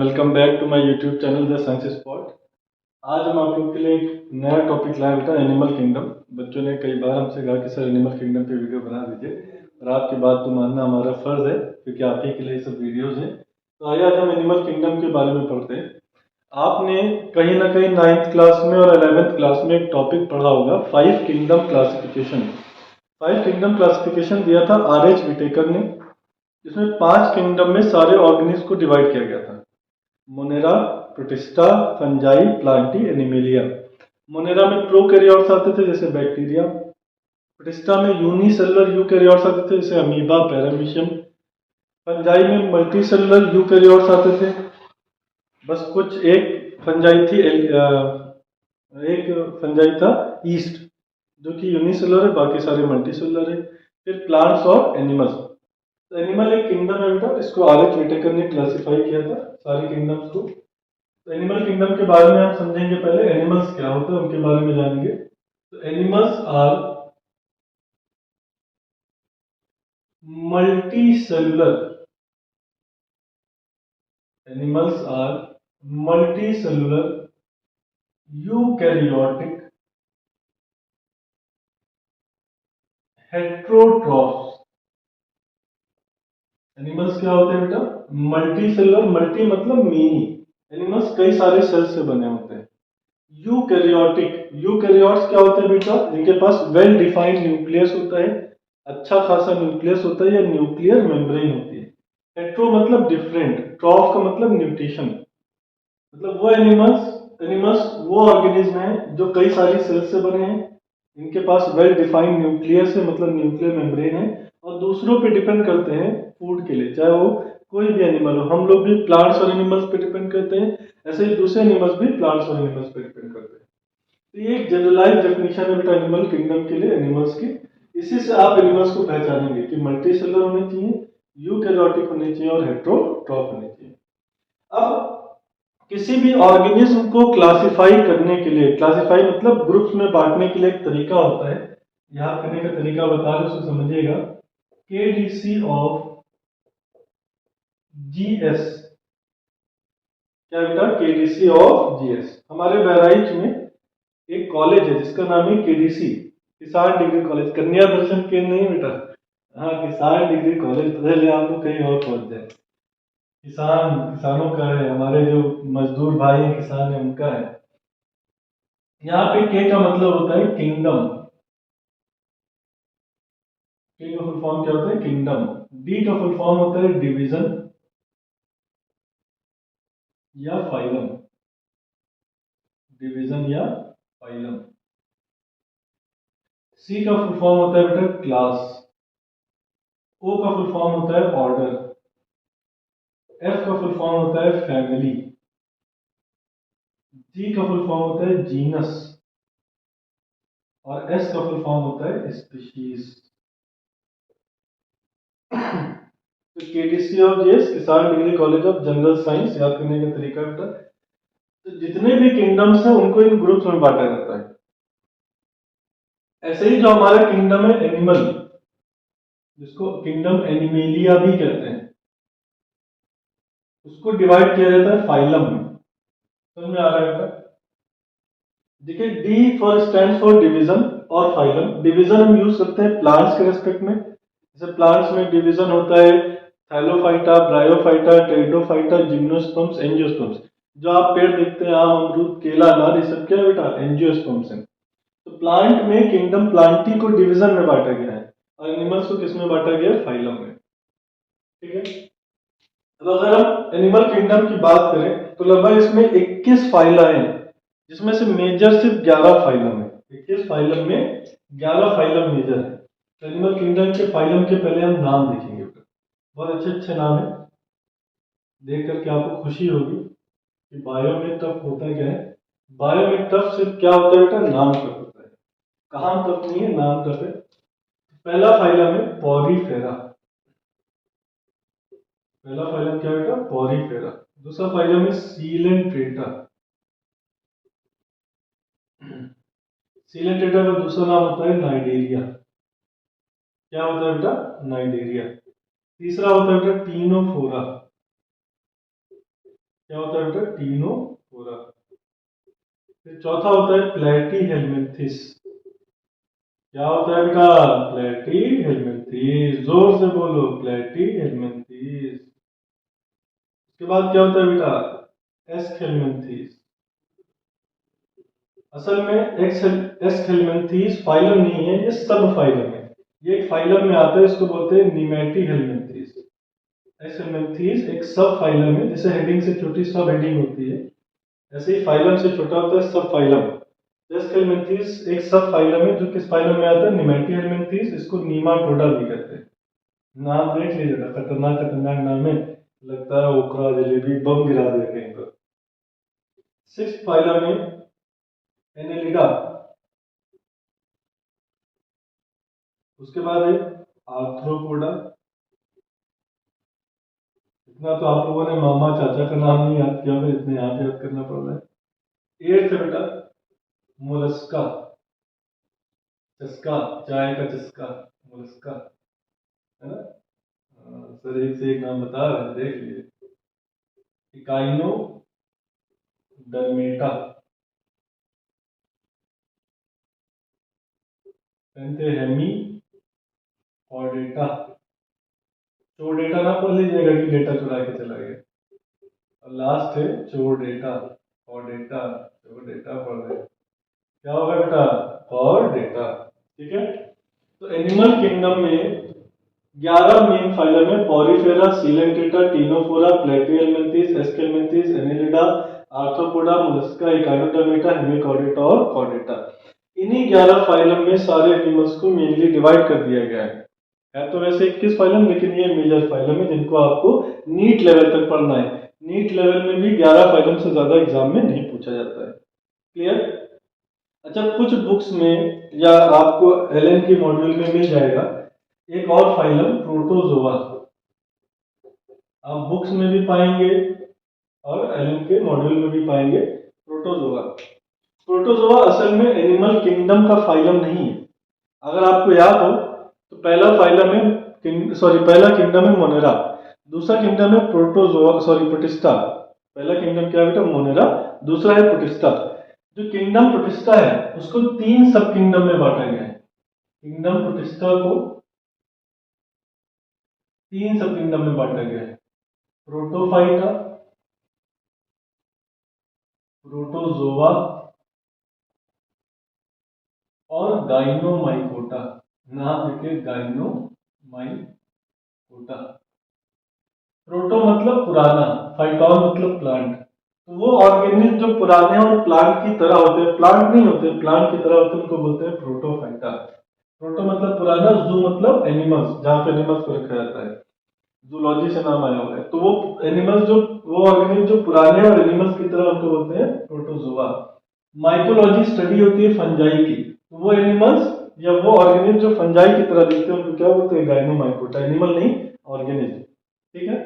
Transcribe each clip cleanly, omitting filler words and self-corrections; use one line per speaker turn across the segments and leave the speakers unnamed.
Welcome back to my YouTube channel the science spot. आज हम आप लोग के लिए एक नया टॉपिक लाए बेटा, एनिमल किंगडम। बच्चों ने कई बार हमसे कहा कि सर एनिमल किंगडम पे वीडियो बना दीजिए, और आपकी बात तो मानना हमारा फर्ज है क्योंकि आप ही के लिए ये सब वीडियोज़ हैं। तो आइए आज हम एनिमल किंगडम के बारे में पढ़ते हैं। आपने कहीं ना कहीं 9th क्लास में और 11th क्लास में एक टॉपिक पढ़ा होगा, 5 किंगडम क्लासिफिकेशन। 5 किंगडम क्लासिफिकेशन दिया था R.H. विटेकर ने। इसमें 5 किंगडम में सारे ऑर्गेनिज को डिवाइड किया गया था। Monera, protista, fungi, Plantae, animalia. Monera में प्रोकैरियोट्स आते थे जैसे बैक्टीरिया। प्रोटिस्टा में यूनिसेलुलर यूकैरियोट्स आते थे जैसे अमीबा, पैरामीशियम। फंजाई में मल्टीसेलुलर यूकैरियोट्स आते थे। बस कुछ एक फंजाई थी, एक फंजाई था ईस्ट, जो कि यूनिसेलुलर है, बाकी सारे मल्टीसेलुलर है। फिर प्लांट्स और एनिमल्स। एनिमल एक किंगडम है बेटा, इसको R.H. विटेकर ने क्लासिफाई किया था सारी किंगडम्स को। तो एनिमल किंगडम के बारे में हम समझेंगे। पहले एनिमल्स क्या होता है उनके बारे में जानेंगे। तो animals are multicellular. Animals are multicellular eukaryotic heterotrophs. Animals क्या होते हैं बेटा? मल्टी सेलुलर, मल्टी मतलब मेनी। एनिमल्स कई सारे सेल्स से बने होते हैं। यूकैरियोटिक, यूकैरियोट्स क्या होते हैं बेटा? इनके पास वेल डिफाइंड न्यूक्लियस होता है, अच्छा खासा न्यूक्लियस होता है या न्यूक्लियर मेम्ब्रेन होती है। हेट्रो मतलब डिफरेंट, ट्रॉफ का मतलब न्यूट्रिशन, मतलब वो एनिमल्स एनिमल्स वो ऑर्गेनिज्म है जो कई सारी सेल्स से बने हैं। इनके पास वेल डिफाइंड न्यूक्लियस है, मतलब न्यूक्लियर मेम्ब्रेन है, और दूसरों पे डिपेंड करते हैं फूड के लिए, चाहे वो कोई भी एनिमल हो। हम लोग भी प्लांट्स और एनिमल्स पे डिपेंड करते हैं, ऐसे ही दूसरे एनिमल्स भी प्लांट्स और एनिमल्स पे डिपेंड करते हैं। तो ये एक जनरलाइज डेफिनेशन है बेटा एनिमल किंगडम के लिए, एनिमल्स की। इसी से आप एनिमल्स को पहचानेंगे कि मल्टी सेलुलर होने चाहिए, यूकैरियोटिक होने चाहिए और हेट्रोट्रॉफ होने चाहिए। अब किसी भी ऑर्गेनिज्म को क्लासिफाई करने के लिए, क्लासिफाई मतलब ग्रुप्स में बांटने के लिए एक तरीका होता है, याद करने का तरीका बता रहे उसको समझिएगा। KDC of GS. क्या बेटा? KDC of GS. हमारे बहराइच में एक कॉलेज है जिसका नाम है केडीसी, किसान डिग्री कॉलेज। कन्या दर्शन केंद्र नहीं बेटा, हाँ किसान डिग्री कॉलेज। पहले आप लोग कहीं और पहुंच जाए। किसानों का है, हमारे जो मजदूर भाई हैं किसान है उनका है। यहाँ पे के का मतलब होता है किंगडम। के का फुल फॉर्म क्या होता है? किंगडम। डी का फुल फॉर्म होता है डिवीजन या फाइलम। डिवीजन या फाइलम। सी का फुल फॉर्म होता है बेटा क्लास। ओ का फुल फॉर्म होता है ऑर्डर। एफ का फुल फॉर्म होता है फैमिली। जी का फुल फॉर्म होता है जीनस, और एस का फुल फॉर्म होता है स्पीशीज। तो केडीसी ऑफ जीएस, किसान degree college of general science. याद करने का तरीका बेटा, तो जितने भी किंगडम्स हैं उनको इन ग्रुप्स में बांटा जाता है। ऐसे ही जो हमारा किंगडम है एनिमल, जिसको किंगडम एनिमेलिया भी कहते हैं, उसको डिवाइड किया जाता है फाइलम में। समझ में आ रहा है बेटा? देखिए, D for stand for division और फाइलम। डिवीजन हम यूज करते हैं प्लांट्स के रेस्पेक्ट में। जैसे प्लांट्स में डिवीजन होता है Thallophyta, bryophyta, pteridophyta, gymnosperms, angiosperms. जो आप पेड़ देखते हैं, आम, अमरूद, केला, अनार, ये सब क्या है बेटा? एंजियोस्पर्म्स हैं। तो प्लांट में किंगडम प्लांटी को डिवीजन में बांटा गया है, और एनिमल्स को किस में बांटा गया है? फाइलम में। ठीक है। अब अगर हम एनिमल किंगडम की बात करें तो लगभग इसमें 21 फाइला हैं, जिसमें से मेजर सिर्फ 11 फाइलम है। 21 फाइलम में 11 फाइलम मेजर है। तो एनिमल किंगडम के फाइलम के पहले हम नाम देखेंगे। बहुत अच्छे अच्छे नाम है, देख करके आपको खुशी होगी कि बायो में टफ होता क्या है। बायो में टफ सिर्फ क्या होता है बेटा? नाम टफ होता है। कहां टफ नहीं है, नाम टफ है। पहला फाइलम है पॉरीफेरा। पहला फाइलम क्या बेटा? पॉरीफेरा। दूसरा फाइलम है सीलेंट्रेटा। सीलेंट्रेटा का दूसरा नाम होता है नाइडेरिया। क्या होता है बेटा? नाइडेरिया। तीसरा होता है बेटा टीनोफोरा। क्या होता है बेटा? टीनोफोरा। फिर चौथा होता है प्लेटीहेल्मिन्थिस। क्या होता है बेटा? प्लेटीहेल्मिन्थिस। जोर से बोलो, प्लेटीहेल्मिन्थिस। उसके बाद क्या होता है बेटा? एस्केल्मिन्थिस। असल में एस्केल्मिन्थिस फाइलम नहीं है, ये सब फाइलम है। ये एक फाइलम में आता है, इसको बोलते हैं निमेटीहेल्मिन्थिस। एस्केल्मिन्थिस एक सब फाइलम है, जैसे हेडिंग से छोटी सब हेडिंग होती है, ऐसे ही फाइलम से छोटा होता है सब फाइलम। एस्केल्मिन्थिस एक सब फाइलम है जो किस फाइलम में आता है? निमेटीहेल्मिन्थिस। इसको नीमाटोडा भी कहते हैं। नाम देख लीजिएगा, खतरनाक खतरनाक नाम है, लगता है ओखरा जलेबी बम गिरा दिया कहीं पर। सिक्स फाइलम है एनेलिडा। उसके बाद है आर्थ्रोपोडा। इतना तो आप लोगों ने मामा चाचा का नाम नहीं याद किया होगा, इतने यहाँ पे याद करना पड़ रहा है। एट्थ है बेटा मोलस्का। चस्का, चाय का चस्का, मोलस्का, है ना? सर एक से एक नाम बता रहे हैं, देख लीजिए। इकाइनो डर्मेटा, पेंथेहेमी ऑर्डेटा। चोर डेटा ना पढ़ लीजिएगा कि डेटा चुरा के चला गया। और लास्ट है चोर डेटा और डेटा। चोर डेटा पढ़ रहे हैं। क्या होगा बेटा? और डेटा। ठीक है। तो एनिमल किंगडम में 11 मेन फाइलम है। Porifera, coelenterata, ctenophora, platyhelminthes, aschelminthes, annelida, arthropoda, mollusca, echinodermata, hemichordata और कॉर्डेटा। इन्हीं 11 फाइलम में सारे एनिमल्स को मेनली डिवाइड कर दिया गया है तो वैसे 21 फाइलम, लेकिन ये मेजर फाइलम है जिनको आपको नीट लेवल तक पढ़ना है। नीट लेवल में भी 11 फाइलम से ज्यादा एग्जाम में नहीं पूछा जाता है। क्लियर? अच्छा, कुछ बुक्स में या आपको एलएन की मॉड्यूल में मिल जाएगा एक और फाइलम प्रोटोजोआ। आप बुक्स में भी पाएंगे और एलएन के मॉड्यूल में भी पाएंगे प्रोटोजोआ। प्रोटोजोआ असल में एनिमल किंगडम का फाइलम नहीं है। अगर आपको याद हो तो पहला फाइलम है पहला किंगडम है मोनेरा, दूसरा किंगडम है प्रोटोजोआ प्रोटिस्टा। पहला किंगडम क्या है बेटा? मोनेरा। दूसरा है प्रोटिस्टा। जो किंगडम प्रोटिस्टा है उसको 3 सब किंगडम में बांटा गया है। किंगडम प्रोटिस्टा को 3 सब किंगडम में बांटा गया है। प्रोटोफाइटा, प्रोटोजोआ और गाइनोमाइकोटा। नाम देखिए, गाइनोमाइकोटा। प्रोटो मतलब पुराना, फाइटॉन मतलब प्लांट। तो वो ऑर्गेनिज्म जो पुराने और प्लांट की तरह होते हैं, प्लांट नहीं होते, प्लांट की तरह होते हैं, उनको बोलते हैं प्रोटोफाइटा। प्रोटो मतलब पुराना, जू मतलब एनिमल्स, जहाँ पे एनिमल्स को रखा जाता है, जूलॉजी से नाम आया हुआ है। तो वो एनिमल्स जो वो ऑर्गेनिज्म जो पुराने और एनिमल्स की तरह, उनको बोलते हैं प्रोटोजोआ। माइकोलॉजी स्टडी होती है फंजाई की। तो वो एनिमल्स या वो ऑर्गेनिज्म जो फंजाई की तरह दिखते हैं उनको क्या बोलते हैं? गाइनोमाइकोटा। एनिमल नहीं, ऑर्गेनिज्म। ठीक है।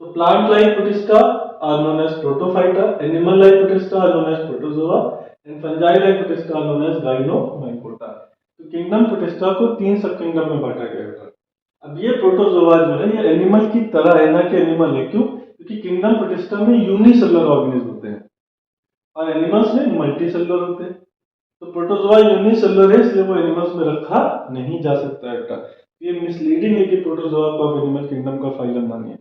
तो plant like Protista are known as Protophyta, animal like Protista are known as Protozoa, and fungi like Protista are known as Gymnomycota। तो किंगडम प्रोटिस्टा को 3 सब किंगडम में बांटा गया है। अब ये प्रोटोजोआ जो है ये एनिमल की तरह है, ना कि एनिमल है। क्यों? क्योंकि किंगडम प्रोटिस्टा में यूनिसेलुलर ऑर्गेनिज्म होते हैं और एनिमल्स में मल्टीसेलुलर होते हैं। तो प्रोटोजोआ यूनिसेलुलर है, इसलिए वो एनिमल्स में रखा नहीं जा सकता है बेटा। ये मिसलीडिंग है कि प्रोटोजोआ को आप एनिमल किंगडम का फाइलम मानिए।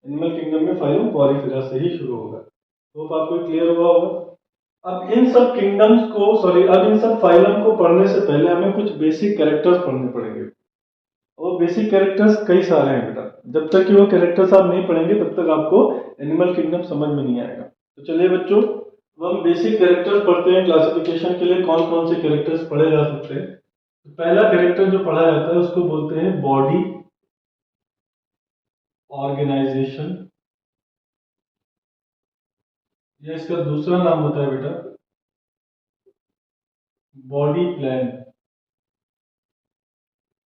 एनिमल किंगडम में फाइलम पॉरीफेरा से ही शुरू होगा। तो आपको क्लियर हुआ होगा। अब इन सब किंगडम्स को अब इन सब फाइलम को पढ़ने से पहले हमें कुछ बेसिक कैरेक्टर्स पढ़ने पड़ेंगे। वो बेसिक कैरेक्टर्स कई सारे हैं बेटा। जब तक कि वो कैरेक्टर्स आप नहीं पढ़ेंगे तब तक आपको एनिमल किंगडम समझ में नहीं आएगा। तो चलिए बच्चों, हम बेसिक कैरेक्टर्स पढ़ते हैं। क्लासिफिकेशन के लिए कौन कौन से कैरेक्टर्स पढ़े जा सकते हैं। तो पहला कैरेक्टर जो पढ़ा जाता है उसको बोलते हैं बॉडी ऑर्गेनाइजेशन, या इसका दूसरा नाम होता है बेटा बॉडी प्लान।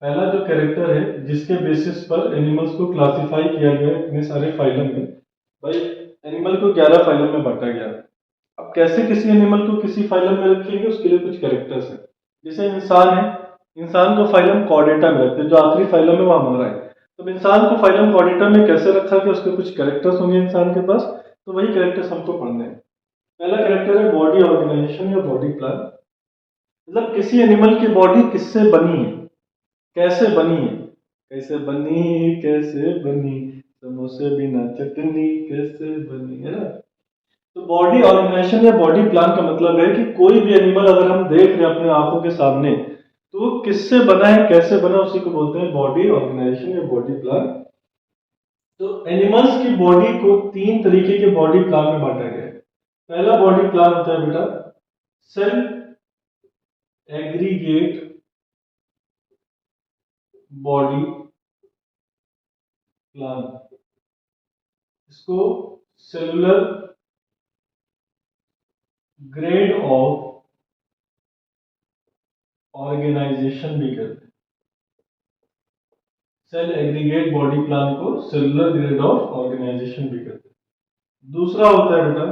पहला जो कैरेक्टर है जिसके बेसिस पर एनिमल्स को क्लासिफाई किया गया है इतने सारे फाइलम में। भाई एनिमल को 11 फाइलम में बांटा गया। अब कैसे किसी एनिमल को किसी फाइलम में रखेंगे, उसके लिए कुछ कैरेक्टर्स हैं। जैसे इंसान है, इंसान को फाइलम कॉर्डेटा में रखते हैं, जो आखिरी फाइलम है वो हमारा है। तो इंसान को फाइलम कॉर्डेटा में कैसे रखा गया, उसके कुछ कैरेक्टर्स होंगे इंसान के पास। तो वही कैरेक्टर्स हमको पढ़ने हैं। पहला कैरेक्टर है बॉडी ऑर्गेनाइजेशन या बॉडी प्लान। मतलब किसी एनिमल की बॉडी किससे बनी है, कैसे बनी है, कैसे बनी समोसे बिना चटनी कैसे बनी, है ना। तो बॉडी ऑर्गेनाइजेशन या बॉडी प्लान का मतलब है कि कोई भी एनिमल अगर हम देख रहे हैं अपने आंखों के सामने तो वो किससे बना है, कैसे बना, उसी को बोलते हैं बॉडी ऑर्गेनाइजेशन या बॉडी प्लान। तो एनिमल्स की बॉडी को तीन तरीके के बॉडी प्लान में बांटा गया है। पहला बॉडी प्लान होता है बेटा सेल एग्रीगेट बॉडी प्लान। इसको सेलुलर ग्रेड ऑफ ऑर्गेनाइजेशन भी कहते हैं। सेल एग्रीगेट बॉडी प्लान को सेलुलर ग्रेड ऑफ ऑर्गेनाइजेशन भी कहते हैं। दूसरा होता है बेटा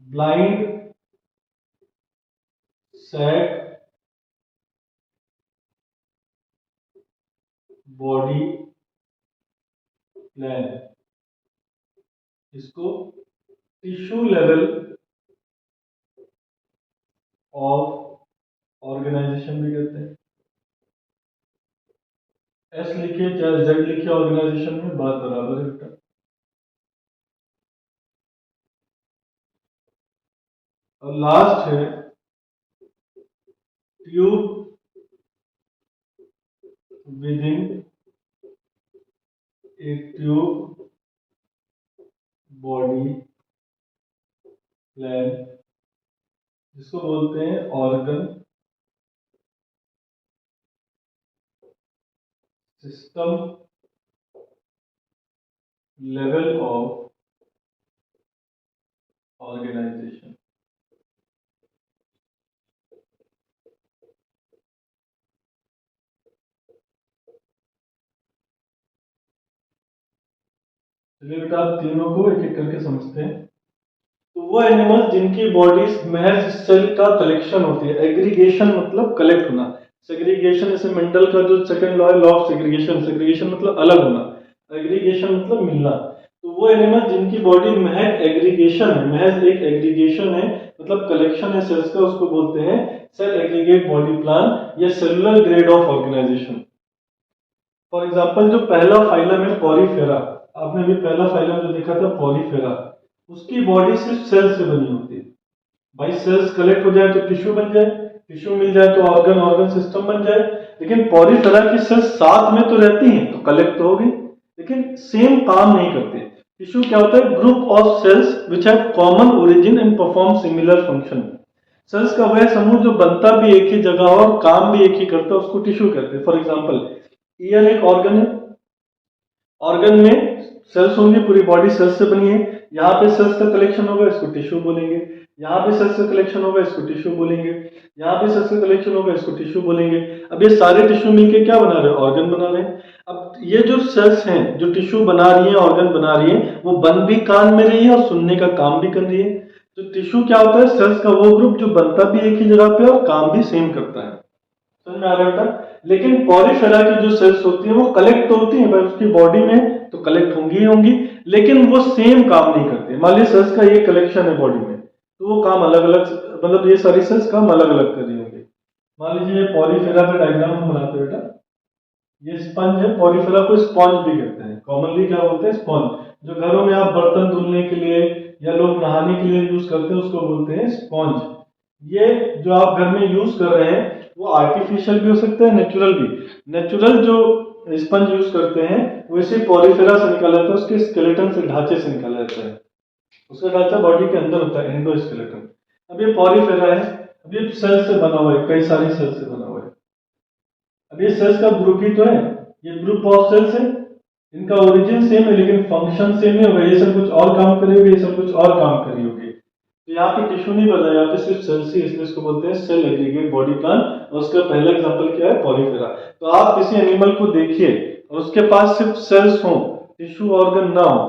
ब्लाइंड सैक बॉडी प्लान। इसको टिश्यू लेवल ऑफ ऑर्गेनाइजेशन भी कहते हैं। एस लिखे चाहे जेड लिखे ऑर्गेनाइजेशन में बात बराबर है बेटा। और लास्ट है tube within a tube body plan, जिसको बोलते हैं organ system level of organization. चलिए बेटा आप तीनों को एक एक करके समझते हैं। तो वो एनिमल्स जिनकी बॉडीज महज सेल का कलेक्शन होती है, एग्रीगेशन मतलब कलेक्ट होना, सेग्रीगेशन जैसे मेंडल का जो सेकंड लॉ है लॉ ऑफ सेग्रीगेशन, सेग्रीगेशन मतलब अलग होना, एग्रीगेशन मतलब मिलना। तो वो एनिमल जिनकी बॉडी महज एग्रीगेशन है, महज एक एग्रीगेशन है मतलब कलेक्शन है सेल्स का, उसको बोलते हैं सेल एग्रीगेट बॉडी प्लान या cellular grade of organization. For example जो पहला फाइलम है पॉलीफेरा, आपने भी पहला फाइलम जो देखा था पॉलीफेरा, उसकी बॉडी सिर्फ सेल से बनी होती है। भाई सेल्स कलेक्ट हो जाए तो टिश्यू बन जाए, टिश्यू मिल जाए तो ऑर्गन, ऑर्गन सिस्टम बन जाए। लेकिन पॉलीफेरा की सेल्स साथ में तो रहती हैं तो कलेक्ट तो होगी, लेकिन सेम काम नहीं करते। टिश्यू क्या होता है, group of cells which have common origin and perform similar function. Cells का वह समूह जो बनता भी एक ही जगह और काम भी एक ही करता है उसको टिश्यू कहते हैं। फॉर एग्जाम्पल ईयर एक ऑर्गन है, ऑर्गन में सेल्स होंगे, पूरी बॉडी सेल्स से बनी है, यहाँ पे सेल्स का कलेक्शन होगा इसको टिश्यू बोलेंगे, यहाँ पे सेल्स का कलेक्शन होगा इसको टिश्यू बोलेंगे, यहाँ पे सेल्स का कलेक्शन होगा इसको टिश्यू बोलेंगे। अब ये सारे टिश्यू मिलके क्या बना रहे हैं, ऑर्गन बना रहे हैं। अब ये जो सेल्स हैं जो टिश्यू बना रही है, ऑर्गन बना रही है, वो बन भी कान में रही है और सुनने का काम भी कर रही है। तो टिश्यू क्या होता है, सेल्स का वो ग्रुप जो बनता भी एक ही जगह पे और काम भी सेम करता है। समझ में आ रहा है बेटा। लेकिन पॉलीफेरा की जो सेल्स होती है वो कलेक्ट तो होती है भाई उसकी बॉडी में, तो कलेक्ट होंगी ही होंगी, लेकिन वो सेम काम नहीं करते। मान लीजिए सेल्स का ये कलेक्शन है बॉडी में, तो वो काम अलग अलग, मतलब ये सारी सेल्स काम अलग अलग कर रही होंगी। मान लीजिए पॉलीफेरा का डायग्राम हम बनाते हैं बेटा, ये स्पंज है, पॉलीफेरा को स्पॉन्ज भी कहते हैं, कॉमनली क्या बोलते हैं स्पॉन्ज। जो घरों में आप बर्तन धुलने के लिए या लोग नहाने के लिए यूज करते हैं उसको बोलते हैं स्पॉन्ज। ये जो आप घर में यूज कर रहे हैं वो आर्टिफिशियल भी हो सकता है, नेचुरल भी। नेचुरल जो स्पंज यूज करते हैं वो इसी पॉलीफेरा से निकाला जाता है, उसके स्केलेटन से, ढांचे से निकाला जाता है। उसका ढांचा बॉडी के अंदर होता है, एंडोस्केलेटन। अब ये पॉलीफेरा है, अब ये सेल से बना हुआ है, कई सारी सेल से बना हुआ है। अब ये सेल्स का ग्रुप ही तो है, ये ग्रुप ऑफ सेल्स है, इनका ओरिजिन सेम है लेकिन फंक्शन सेम नहीं होगा। ये सब कुछ और काम करी होगी, ये सब कुछ और काम करी होगी। तो यहाँ पे टिश्यू नहीं बना, यहाँ पे सिर्फ सेल्स ही, इसलिए इसको बोलते हैं सेल एग्रीगेट बॉडी प्लान। और उसका पहला एग्जांपल क्या है, पॉलीफेरा। तो आप किसी एनिमल को देखिए और उसके पास सिर्फ सेल्स हो, टिश्यू ऑर्गन ना हो,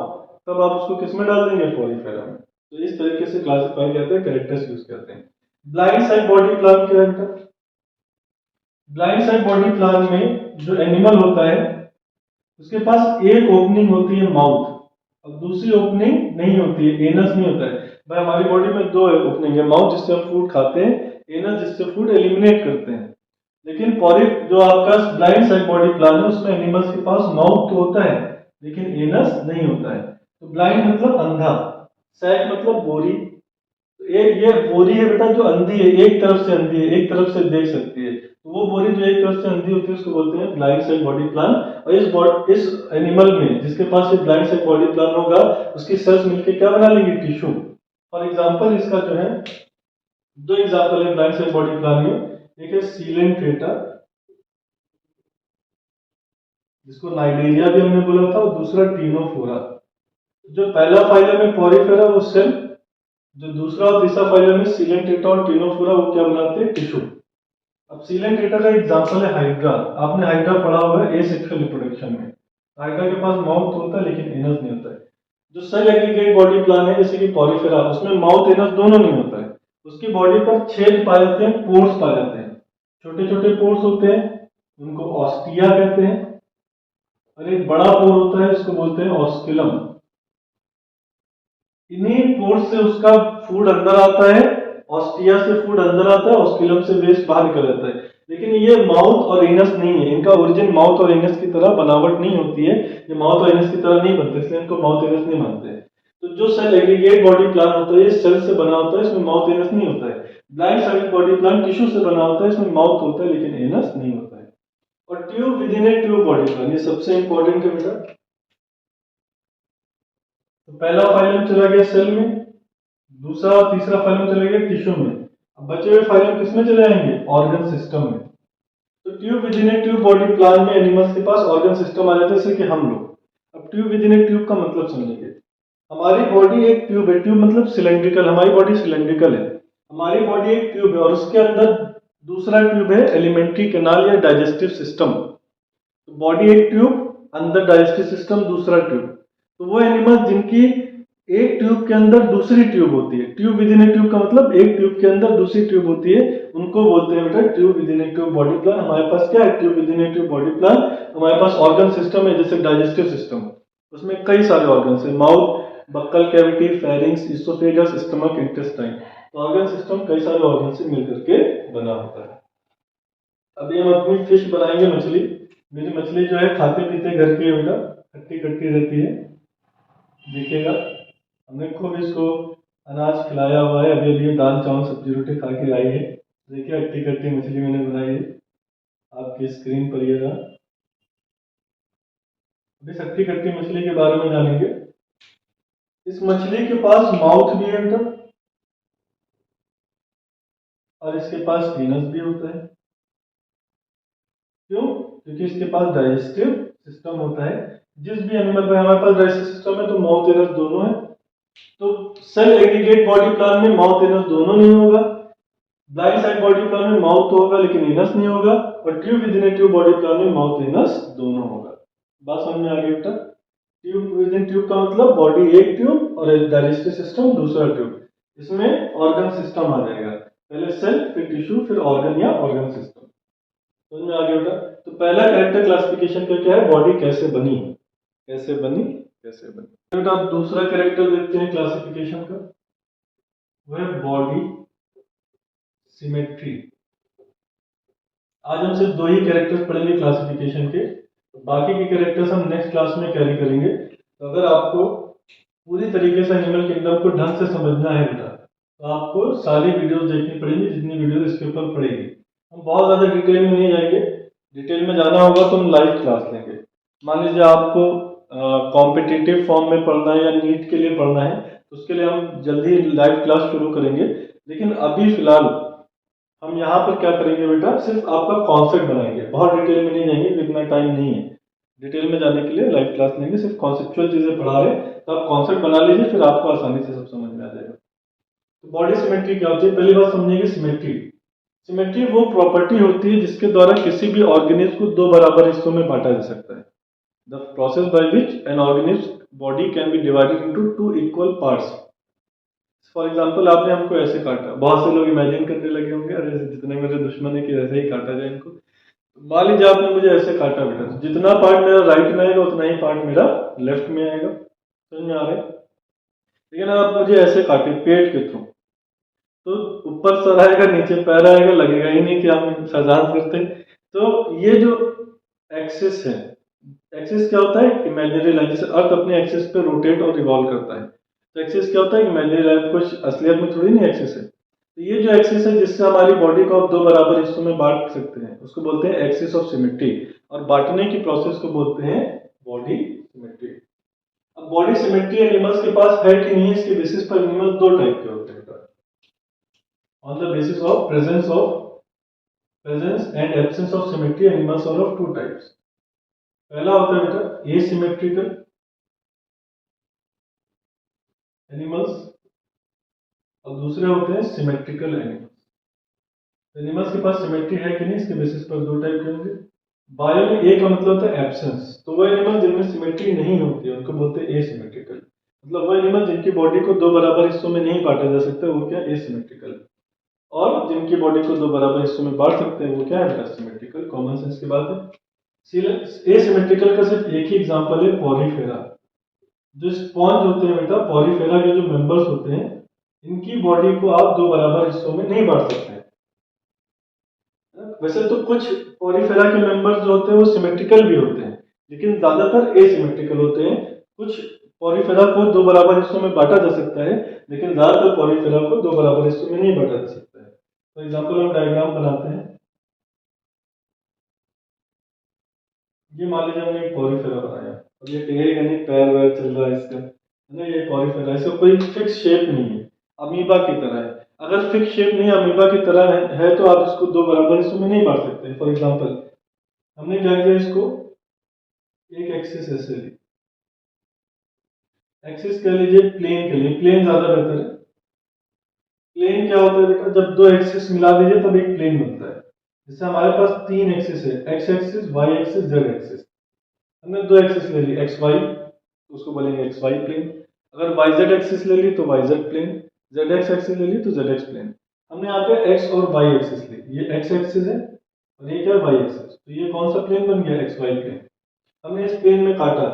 तब आप उसको किसमें डाल देंगे, पॉलीफेरा में। तो इस तरीके से क्लासिफाई करते हैं, कैरेक्टर्स यूज करते हैं। ब्लाइंड साइड बॉडी प्लान क्या है बेटा, ब्लाइंड साइड बॉडी प्लान में जो एनिमल होता है उसके पास एक ओपनिंग होती है, माउथ। अब दूसरी ओपनिंग नहीं होती है, एनस नहीं होता है भाई। हमारी बॉडी में दो ओपनिंग है, माउथ जिससे हम फूड खाते हैं, एनस जिससे फूड एलिमिनेट करते हैं। लेकिन पॉलिप जो आपका ब्लाइंड साइड बॉडी प्लान है उसमें एनिमल्स के पास माउथ तो होता है लेकिन एनस नहीं होता है। तो ब्लाइंड मतलब अंधा, सैक मतलब बोरी। तो ये बोरी है बेटा जो अंधी है, एक तरफ से अंधी है, एक तरफ से देख सकती है। तो वो बोरी जो एक तरफ से अंधी होती है उसको बोलते हैं ब्लाइंड साइड बॉडी प्लान। और इस एनिमल में जिसके पास ये ब्लाइंड साइड बॉडी प्लान होगा उसकी सेल्स मिलकर क्या बना लेंगे, टिश्यू। फॉर एग्जाम्पल इसका जो है दो एग्जाम्पल है ब्लाइंड सेल बॉडी प्लान में। एक है सीलेंट्रेटा जिसको नाइडेरिया भी हमने बोला था, और दूसरा टीनोफोरा। जो पहला फाइलम है पॉरीफेरा वो सेल, जो दूसरा और तीसरा फाइलम है सीलेंट्रेटा और टीनोफोरा वो क्या बनाते हैं, टिश्यू। अब सीलेंट्रेटा का एग्जाम्पल है हाइड्रा। आपने हाइड्रा पढ़ा हुआ है एसेक्सुअल रिप्रोडक्शन में। हाइड्रा के पास माउथ होता है लेकिन एनस नहीं होता है। जो सेल एग्रीगेट बॉडी प्लान है जैसे कि पॉलीफेरा, उसमें माउथ एनस दोनों नहीं होता है। उसकी बॉडी पर छेद पाए जाते हैं, पोर्स पाए जाते हैं, छोटे छोटे पोर्स होते हैं, उनको ऑस्टिया कहते हैं। और एक बड़ा पोर होता है जिसको बोलते हैं ऑस्किलम। इन्हीं पोर्स से उसका फूड अंदर आता है, ऑस्टिया से फूड अंदर आता है, ऑस्किलम से वेस्ट बाहर निकल जाता है। लेकिन ये माउथ और एनस नहीं है, इनका ओरिजिन माउथ और एनस की तरह बनावट नहीं होती है, ये माउथ और एनस की तरह नहीं बनते, इसलिए इनको माउथ एनस नहीं मानते। तो जो सेल एग्रीगेट बॉडी प्लान होता है ये सेल से बना होता है, इसमें माउथ एनस नहीं होता है। Blind side body plan tissue से बना होता है, इसमें माउथ होता है लेकिन एनस नहीं होता है। और tube with in A tube body plan, ये सबसे इंपॉर्टेंट है बेटा। तो पहला फाइलम चला गया सेल में, दूसरा और तीसरा फाइलम चले गए टिश्यू में। अब बचे हुए फाइलम किसमें चले आएंगे, ऑर्गन सिस्टम में। तो tube with in A tube body plan में एनिमल्स के पास ऑर्गन सिस्टम आ जाते हैं जैसे कि हम लोग। अब tube with in A tube का मतलब समझेंगे। हमारी बॉडी एक ट्यूब है, ट्यूब मतलब सिलेंड्रिकल, हमारी बॉडी सिलेंड्रिकल है। हमारी बॉडी एक ट्यूब है और उसके अंदर दूसरा ट्यूब है एलिमेंट्री कैनाल या डाइजेस्टिव सिस्टम। तो बॉडी एक ट्यूब, अंदर डाइजेस्टिव सिस्टम, दूसरा ट्यूब। तो वो एनिमल जिनकी एक ट्यूब के अंदर दूसरी ट्यूब होती है, tube with in A tube का मतलब एक ट्यूब के अंदर दूसरी ट्यूब होती है, उनको बोलते हैं बेटा tube with in A tube body plan. हमारे पास क्या है, tube with in A tube body plan. हमारे पास ऑर्गन सिस्टम है जैसे डाइजेस्टिव सिस्टम, उसमें कई सारे ऑर्गन है, mouth, buccal cavity, pharynx, oesophagus, stomach, intestine. तो ऑर्गन सिस्टम कई सारे ऑर्गन से मिलकर के बना होता है। अभी हम अपनी फिश बनाएंगे, मछली। मेरी मछली जो है खाते पीते घर की है बेटा, खट्टी खट्टी रहती है, देखिएगा। हमने खूब इसको अनाज खिलाया हुआ है, अभी अभी दाल चावल सब्जी रोटी खा के आई है। देखिए खट्टी खट्टी मछली मैंने बनाई है, आपकी स्क्रीन पर ये रहा। अभी खट्टी खट्टी मछली के बारे में जानेंगे। इस मछली के पास माउथ भी है बेटा, और इसके पास पेनस भी होता है। क्यों? क्योंकि इसके पास डाइजेस्टिव सिस्टम होता है। जिस भी एनिमल में हमारे पास डाइजेस्टिव सिस्टम है तो माउथ एनस दोनों है। तो सेल एग्रीगेट बॉडी प्लान में माउथ एनस दोनों नहीं होगा, ब्लाइंड साइड बॉडी प्लान में माउथ तो होगा लेकिन एनस नहीं होगा, और tube with in A tube body plan में माउथ एनस दोनों होगा। बात समझ में आ गई बेटा। ट्यूब विद इन ट्यूब का मतलब बॉडी एक ट्यूब और डाइजेस्टिव सिस्टम दूसरा ट्यूब, इसमें ऑर्गन सिस्टम आ जाएगा, पहले सेल फिर टिश्यू फिर ऑर्गन या ऑर्गन सिस्टम। समझ में आ गया बेटा। तो पहला कैरेक्टर क्लासिफिकेशन का क्या है, बॉडी कैसे बनी, कैसे बनी, कैसे बनी। बेटा आप दूसरा कैरेक्टर देखते हैं क्लासिफिकेशन का, वह बॉडी सिमेट्री। आज हम सिर्फ दो ही कैरेक्टर्स पढ़ेंगे क्लासिफिकेशन के, तो बाकी के कैरेक्टर्स हम नेक्स्ट क्लास में कैरी करेंगे। तो अगर आपको पूरी तरीके से एनिमल किंगडम को ढंग से समझना है बेटा तो आपको सारी वीडियोस देखनी पड़ेंगी, जितनी वीडियोस इसके ऊपर पड़ेगी। हम बहुत ज़्यादा डिटेल में नहीं जाएंगे, डिटेल में जाना होगा तो हम लाइव क्लास लेंगे। मान लीजिए आपको कॉम्पिटिटिव फॉर्म में पढ़ना है या नीट के लिए पढ़ना है तो उसके लिए हम जल्दी लाइव क्लास शुरू करेंगे। लेकिन अभी फिलहाल हम यहाँ पर क्या करेंगे बेटा, सिर्फ आपका कॉन्सेप्ट बनाएंगे, बहुत डिटेल में नहीं जाएंगे, इतना टाइम नहीं है डिटेल में जाने के लिए। लाइव क्लास लेंगे, सिर्फ कॉन्सेप्चुअल चीज़ें पढ़ा रहे हैं, तो आप कॉन्सेप्ट बना लीजिए, फिर आपको आसानी से सब समझ में आ जाएगा। तो बॉडी सिमेट्री क्या होती है, पहली बात समझिएगा। सिमेट्री, सिमेट्री वो प्रॉपर्टी होती है जिसके द्वारा किसी भी ऑर्गेनिज्म को दो बराबर हिस्सों में बांटा जा सकता है। The process by which an organism body can be divided into two equal parts. For example आपने हमको ऐसे काटा, बहुत से लोग इमेजिन करने लगे होंगे अरे जितने मेरे दुश्मन है कि ऐसे ही काटा जाए इनको। तो मान लीजिए आपने मुझे ऐसे काटा बेटा, तो जितना पार्ट मेरा राइट में आएगा उतना ही पार्ट मेरा लेफ्ट में आएगा। समझ में आ रहा है? लेकिन आप मुझे ऐसे काटे पेट के थ्रू, तो ऊपर सर आएगा, नीचे पैर आएगा, लगेगा ही नहीं कि हम शाहजहां करते हैं। तो ये जो एक्सिस है, एक्सिस क्या होता है? Imaginary line. जैसे अर्थ अपने एक्सिस पे रोटेट और रिवॉल्व करता है, तो एक्सिस क्या होता है? Imaginary line. कुछ असलियत में थोड़ी नहीं एक्सिस है। तो ये जो एक्सिस है जिससे हमारी बॉडी को आप दो बराबर हिस्सों में बांट सकते हैं, उसको बोलते हैं एक्सिस ऑफ सिमेट्री। और बांटने की प्रोसेस को बोलते हैं बॉडी सिमेट्री। अब बॉडी सिमेट्री एनिमल्स के पास है कि नहीं है, इसके बेसिस पर एनिमल दो टाइप के होते हैं। On the basis of presence and absence of symmetry, animals are of two types. पहला होता है बेटा asymmetrical animals और दूसरे होते हैं symmetrical animals. एनिमल्स के पास सिमेट्री है कि नहीं, इसके बेसिस पर दो टाइप के होंगे। बायो में ए का मतलब होता है एब्सेंस, तो वो एनिमल जिनमें सिमेट्री नहीं होती है उनको बोलते हैं एसिमेट्रिकल। मतलब वो एनिमल जिनकी बॉडी को दो बराबर हिस्सों में नहीं बांटा जा सकता, वो क्या? एसिमेट्रिकल। और जिनकी बॉडी को दो बराबर हिस्सों में बांट सकते हैं वो क्या है? सिमेट्रिकल। कॉमन सेंस की बात है। एसिमेट्रिकल का सिर्फ एक ही एग्जांपल है, पॉरीफेरा। जो स्पॉन्ज होते हैं बेटा, पॉरीफेरा के जो मेंबर्स होते हैं, इनकी बॉडी को आप दो बराबर हिस्सों में नहीं बांट सकते हैं। वैसे तो कुछ पॉलीफेरा के मेंबर्स जो होते हैं वो सिमेट्रिकल भी होते हैं, लेकिन ज्यादातर एसिमेट्रिकल होते हैं। कुछ पॉलीफेरा को दो बराबर हिस्सों में बांटा जा सकता है, लेकिन ज्यादातर पॉलीफेरा को दो बराबर हिस्सों में नहीं बांटा जा सकता है। फॉर एग्जाम्पल हम डायग्राम बनाते हैं। ये मान लीजिए हमने एक पॉलीफेरा बनाया और ये कहेगा नहीं पैर वैर चल रहा है इसका, है ना? ये पॉलीफेरा, इसका कोई फिक्स शेप नहीं है, अमीबा की तरह है। अगर फिक्स शेप नहीं अमीबा की तरह है तो आप इसको दो बराबर हिस्सों में नहीं बांट सकते। फॉर एग्जाम्पल हमने क्या किया, इसको एक एक्सिस ऐसे ली, एक्सिस कह लीजिए प्लेन के लिए, प्लेन ज्यादा बेहतर है। प्लेन क्या होता है बेटा? जब दो एक्सिस मिला दीजिए तब एक प्लेन बनता है। जैसे हमारे पास तीन एक्सिस है, X axis, Y axis, Z axis. हमने दो एक्सिस ले ली, एक्स वाई, तो उसको बोलेंगे एक्स वाई प्लेन। अगर वाई जेड एक्सिस ले ली तो Y Z plane, Z X axis ले ली तो जेड एक्स प्लेन। हमने यहाँ पे एक्स और वाई एक्सिस ली, ये एक्स एक्सिस है और ये क्या है? Y axis. तो ये कौन सा प्लेन बन गया? X Y plane. हमने इस प्लेन में काटा,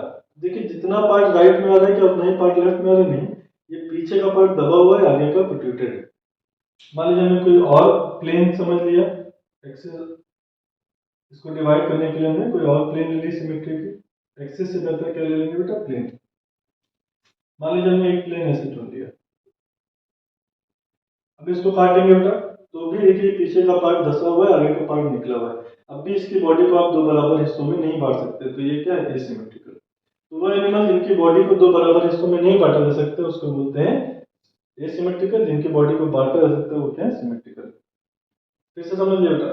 देखिए जितना पार्ट राइट में आ रहा है क्या उतना ही पार्ट लेफ्ट में आ रहा है? नहीं, ये पीछे का पार्ट दबा हुआ है, आगे का प्रोट्रूडेड है। मान लीजिए हमने कोई और प्लेन समझ लिया, एक्सिस, इसको डिवाइड करने के लिए हमने कोई और प्लेन ले ली सिमेट्री की। एक्सिस से बेहतर क्या ले लेंगे बेटा? प्लेन। मान लीजिए हमने एक प्लेन ऐसे चुन लिया, अब इसको काटेंगे बेटा, तो भी देखिए पीछे का पार्ट धसा हुआ है, आगे का पार्ट निकला हुआ है। अब भी इसकी बॉडी को आप दो बराबर हिस्सों में नहीं बांट सकते, तो ये क्या है? एसिमेट्रिकल। तो वो एनिमल जिनकी बॉडी को दो बराबर हिस्सों में नहीं बांटा जा सकता उसको बोलते हैं एसिमेट्रिकल। जिनकी बॉडी को बांटा जा सकता है वो क्या है? सिमेट्रिकल। फिर से समझ लिया बेटा,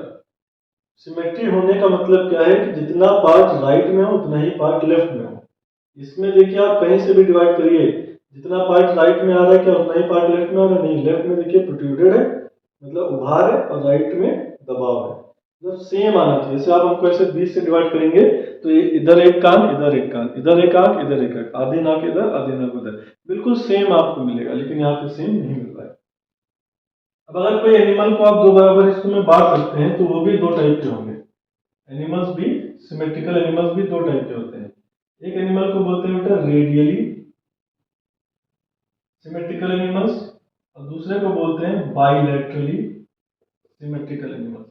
सिमेट्री होने का मतलब क्या है कि जितना पार्ट राइट में हो उतना ही पार्ट लेफ्ट में हो। इसमें देखिए आप कहीं से भी डिवाइड करिए, जितना पार्ट राइट में आ रहा है क्या उतना ही पार्ट लेफ्ट में आ रहा है? नहीं, लेफ्ट में देखिए प्रोट्रूडेड है, मतलब उभार है, और राइट में दबाव है। मतलब सेम आना चाहिए। जैसे आप हमको ऐसे 20 से डिवाइड करेंगे तो ये इधर एक कान, इधर एक कान, इधर एक आंख, इधर एक आंख, आधी नाक इधर, आधी नाक उधर, बिल्कुल सेम आपको मिलेगा, लेकिन यहाँ पे सेम नहीं मिल रहा है। अब अगर कोई एनिमल को आप दो बराबर हिस्सों में बांट सकते हैं तो वो भी दो टाइप के होंगे। एनिमल्स भी, सिमेट्रिकल एनिमल्स भी दो टाइप के होते हैं। एक एनिमल को बोलते हैं बेटा रेडियली सिमेट्रिकल एनिमल्स, और दूसरे को बोलते हैं बाइलैटरली सिमेट्रिकल एनिमल्स।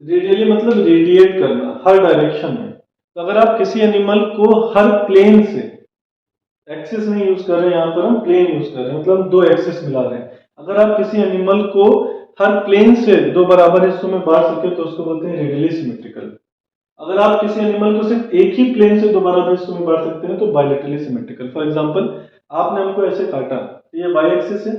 रेडियली मतलब रेडिएट करना, हर डायरेक्शन में। तो अगर आप किसी एनिमल को हर प्लेन से, एक्सिस नहीं यूज कर रहे हैं, यहाँ पर हम प्लेन यूज कर रहे हैं, मतलब दो एक्सिस मिला रहे हैं। अगर आप किसी एनिमल को हर प्लेन से दो बराबर हिस्सों में बांट सके तो उसको बोलते हैं रेडियली सिमेट्रिकल। अगर आप किसी एनिमल को सिर्फ एक ही प्लेन से दो बराबर हिस्सों में बांट सकते हैं तो बायलैटरली सिमेट्रिकल। फॉर एग्जांपल आपने हमको ऐसे काटा, तो ये वाई एक्सिस है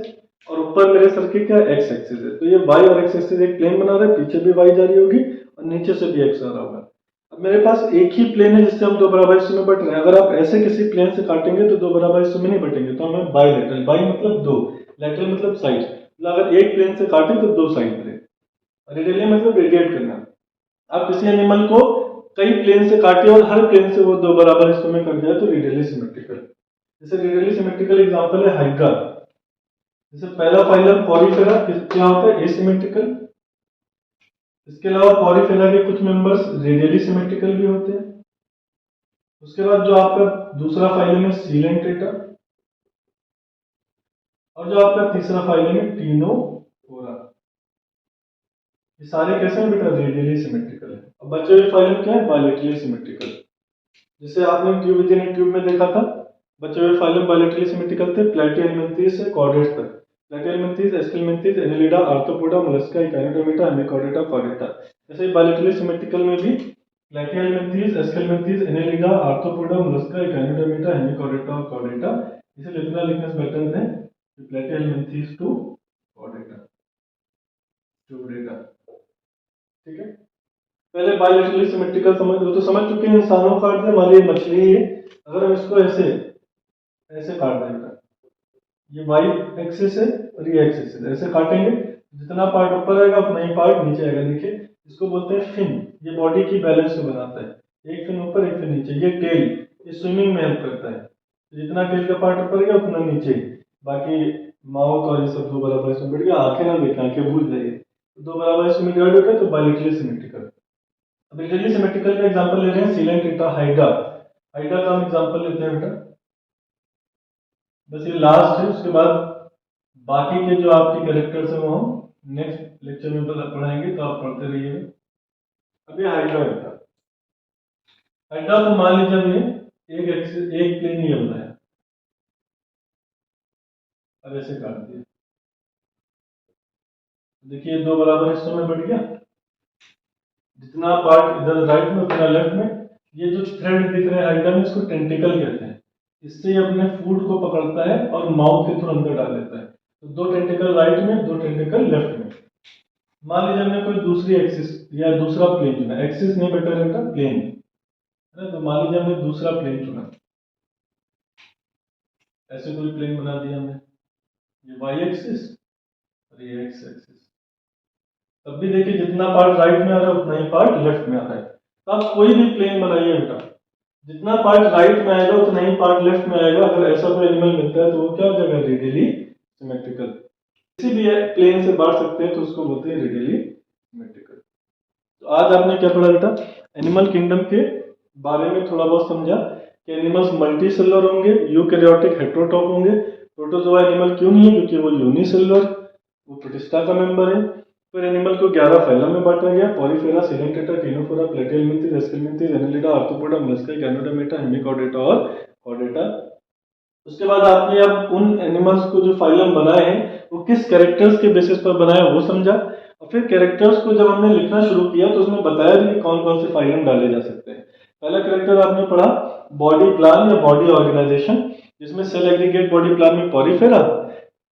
और ऊपर मेरे सर के क्या एक्स एक्सिस है, तो ये वाई और एक्स एक्सिस एक प्लेन बना रहे हैं, पीछे भी वाई जा रही होगी और नीचे से भी एक्स आ रहा होगा। अब मेरे पास एक ही प्लेन है जिससे हम दो बराबर हिस्सों में बट रहे हैं। अगर आप ऐसे किसी प्लेन से काटेंगे तो दो बराबर हिस्सों में नहीं बटेंगे, तो हमें बायलैटरल, बाई मतलब दो, लैटरल मतलब साइड, मतलब अगर एक प्लेन से काटे तो दो साइड बने। रेडियली मतलब रेडिएट करना। आप किसी एनिमल को कई प्लेन से काटे और हर प्लेन से वो दो बराबर हिस्सों में कट जाए तो रेडियली सिमेट्रिकल। जैसे रेडियली सिमेट्रिकल एग्जांपल है हाइड्रा। जैसे पहला फाइलम पॉलीफेरा क्या होता है? एसिमेट्रिकल। इसके अलावा पॉलीफेरा के कुछ मेंबर्स रेडियली सिमेट्रिकल भी होते हैं। उसके बाद जो आपका दूसरा फाइलम है सीलेंट थीटा, और जो आपका तीसरा फाइलम है टीनोफोरा। ये सारे कैसे हैं बेटा? रेडियली सिमेट्रिकल है। अब बचे हुए फाइलम क्या है? Bilaterally symmetrical. जैसे आपने ट्यूब विद इन ट्यूब में देखा था, बचे हुए फाइलम बायलैटरली सिमेट्रिकल थे प्लैटिहेल्मिन्थेस से कॉर्डेट्स तक। Platyhelminthes, aschelminthes, annelida, arthropoda, mollusca, echinodermata, hemichordata, chordata. जैसे बायलैटरली सिमेट्रिकल में भी platyhelminthes, aschelminthes, annelida, arthropoda, mollusca, echinodermata, hemichordata और कॉर्डेटा। इसे इतना लिखने से बेटर है platyhelminthes to chordata to data. ठीक है, पहले बायलैटरली सिमेट्रिकल समझ लो, तो समझ चुके हैं इंसानों को काट दे, मान लीजिए मछली है, अगर हम इसको ऐसे ऐसे काट देंगे, ये वाई एक्सिस है और ये एक्सिस है, ऐसे काटेंगे, जितना पार्ट ऊपर आएगा उतना ही पार्ट नीचे आएगा। देखिए इसको बोलते हैं फिन, ये बॉडी की बैलेंस को बनाता है, एक फिन ऊपर एक फिन नीचे। ये टेल, ये स्विमिंग में हेल्प करता है, जितना टेल का पार्ट ऊपर गया उतना नीचे। बाकी माउथ और ये सब दो बराबर इसमें बैठ गया, आंखें ना देखें, आंखें भूल जाइए, दो बराबर इसमें डिवाइड हो गया तो बायलैटरली सिमेट्रिकल। अब रेडियली सिमेट्रिकल का एग्जांपल ले रहे हैं सीलेंट थीटा, हाइड्रा। हाइड्रा का हम एग्जांपल लेते हैं बेटा, बस ये लास्ट है, उसके बाद बाकी के जो आपके कैरेक्टर्स हैं वो हम नेक्स्ट लेक्चर में पढ़ाएंगे, तो आप पढ़ते रहिए। अब ये हाइड्रा बेटा, हाइड्रा को मान लीजिए हमने एक प्लेन ये बनाया, अब ऐसे काट दिया, देखिए दो बराबर हिस्सों में बढ़ गया, जितना पार्ट इधर राइट में उतना लेफ्ट में। ये जो थ्रेड दिख रहे हैं हाइड्रा में, इसको टेंटिकल कहते हैं, इससे अपने फूड को पकड़ता है और माउथ के थ्रू अंदर डाल लेता है। तो दो टेंटिकल राइट में, दो टेंटिकल लेफ्ट में। मान लीजिए हमने कोई दूसरी एक्सिस या दूसरा प्लेन चुना, एक्सिस नहीं बेटा रहता प्लेन है ना, तो मान लीजिए हमने दूसरा प्लेन चुना, ऐसे कोई प्लेन बना दिया हमने, ये वाई एक्सिस और ये एक्स एक्सिस। तब भी देखिए जितना पार्ट राइट में आ रहा है उतना ही पार्ट लेफ्ट में आ रहा है। तो आप कोई भी प्लेन बनाइए बेटा, जितना पार्ट राइट में आएगा उतना ही पार्ट लेफ्ट में आएगा। अगर ऐसा कोई एनिमल मिलता है तो वो क्या हो जाएगा? Radially symmetrical. किसी भी प्लेन से बांट सकते हैं तो उसको बोलते हैं रेडियली सिमेट्रिकल। तो आज आपने क्या पढ़ा बेटा? एनिमल किंगडम के बारे में थोड़ा बहुत समझा कि एनिमल्स मल्टी सेलुलर होंगे, यूकैरियोटिक हेटेरोट्रॉफ होंगे। प्रोटोजोआ एनिमल क्यों नहीं है? क्योंकि वो यूनिसेलुलर, वो प्रोटिस्टा का मेंबर है। फिर एनिमल को 11 फाइलम में बांटा गया, porifera, coelenterata, ctenophora, platyhelminthes, aschelminthes, annelida, arthropoda, mollusca, echinodermata, hemichordata और कॉर्डेटा। उसके बाद आपने अब उन एनिमल्स को जो फाइलम बनाए हैं वो किस कैरेक्टर्स के बेसिस पर बनाया वो समझा, और फिर कैरेक्टर्स को जब हमने लिखना शुरू किया तो उसमें बताया भी कि कौन कौन से फाइलम डाले जा सकते हैं। पहला कैरेक्टर आपने पढ़ा बॉडी प्लान या बॉडी ऑर्गेनाइजेशन, जिसमें सेल एग्रीगेट बॉडी प्लान में Porifera,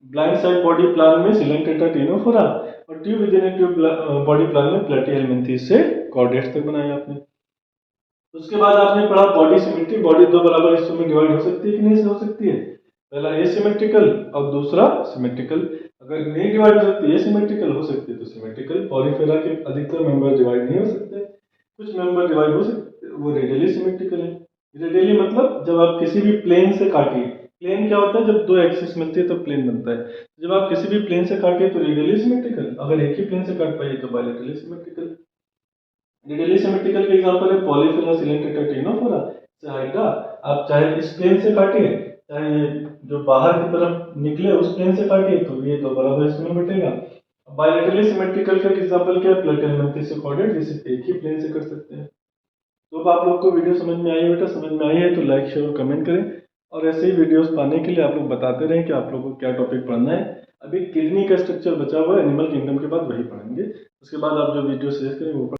blind side body plan में सीलेंटेटा, टीनोफोरा, और tube with in tube body plan में प्लैटिहेल्मिन्थेस से कॉर्डेट्स तक बनाया आपने। उसके बाद आपने पढ़ा बॉडी सिमेट्री, बॉडी दो बराबर हिस्सों में डिवाइड हो सकती है कि नहीं हो सकती है? पहला एसिमेट्रिकल और दूसरा सिमेट्रिकल। अगर नहीं डिवाइड हो सकती, एसिमेट्रिकल हो सकती है तो सिमेट्रिकल। पॉलीफेरा के अधिकतर मेंबर डिवाइड नहीं हो सकते, कुछ मेंबर डिवाइड हो सकते, वो रेडियली सिमेट्रिकल है। रेडियली मतलब जब आप किसी भी प्लेन से काटिए, प्लेन क्या होता है? जब दो एक्सिस मिलती है तब प्लेन बनता है। जब आप किसी भी प्लेन से काटिए तो रेडियली सिमेट्रिकल, अगर एक ही प्लेन से काट पाइए तो बायलैटरली सिमेट्रिकल। रेडियली सिमेट्रिकल के एग्जांपल है पॉलीफेरा, सीलेंटेटा, टीनोफोरा, हाइड्रा। आप चाहे इस प्लेन से काटिए, चाहे ये जो बाहर की तरफ निकले उस प्लेन से काटिए, तो ये तो बराबर इसमें बटेगा। बायलैटरली सिमेट्रिकल का एग्जांपल क्या है? प्लैटिहेल्मिन्थेस से कॉर्डेट, जिसे एक ही प्लेन से कर सकते हैं। तो अब आप लोग को वीडियो समझ में आई है बेटा? समझ में आई है तो लाइक शेयर और कमेंट करें, और ऐसे ही वीडियोस पाने के लिए आप लोग बताते रहें कि आप लोगों को क्या टॉपिक पढ़ना है। अभी किडनी का स्ट्रक्चर बचा हुआ है, एनिमल किंगडम के बाद वही पढ़ेंगे। उसके बाद आप जो वीडियो सजेस्ट करें वो